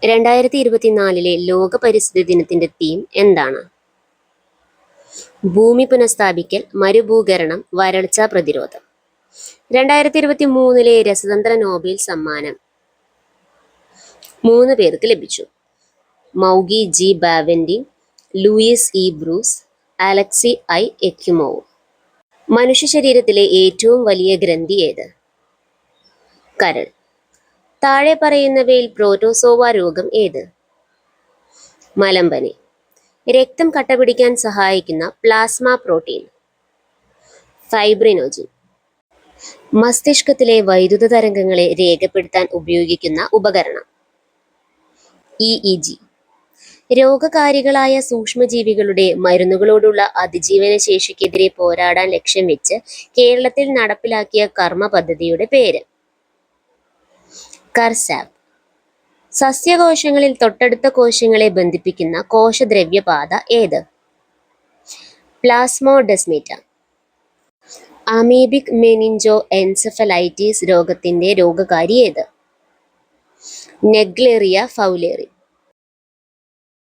2024 ലോക പരിസ്ഥിതി ദിനത്തിന്റെ തീം എന്താണ്? ഭൂമി പുനഃസ്ഥാപിക്കൽ, മരുഭൂകരണം, വരൾച്ചാ പ്രതിരോധം. 2023 രസതന്ത്ര നോബൽ സമ്മാനം 3 പേർക്ക് ലഭിച്ചു. Moungi G Bawendi, Louis E Brus, Alexei I Ekimov. മനുഷ്യ ശരീരത്തിലെ ഏറ്റവും വലിയ ഗ്രന്ഥി ഏത്? കരൾ. താഴെ പറയുന്നവയിൽ പ്രോട്ടോസോവ രോഗം ഏത്? മലമ്പനി. രക്തം കട്ടപിടിക്കാൻ സഹായിക്കുന്ന പ്ലാസ്മ പ്രോട്ടീൻ? ഫൈബ്രിനോജിൻ. മസ്തിഷ്കത്തിലെ വൈദ്യുത തരംഗങ്ങളെ രേഖപ്പെടുത്താൻ ഉപയോഗിക്കുന്ന ഉപകരണം? EEG. രോഗകാരികളായ സൂക്ഷ്മജീവികളുടെ മരുന്നുകളോടുള്ള അതിജീവന ശേഷിക്കെതിരെ പോരാടാൻ ലക്ഷ്യം വെച്ച് കേരളത്തിൽ നടപ്പിലാക്കിയ കർമ്മ പദ്ധതിയുടെ പേര്? കർസാപ്പ്. സസ്യകോശങ്ങളിൽ തൊട്ടടുത്ത കോശങ്ങളെ ബന്ധിപ്പിക്കുന്ന കോശദ്രവ്യപാത ഏത്? പ്ലാസ്മോഡെസ്മേറ്റ. അമീബിക് മെനിഞ്ചോ എൻസെഫലൈറ്റിസ് രോഗത്തിന്റെ രോഗകാരി ഏത്? Naegleria fowleri.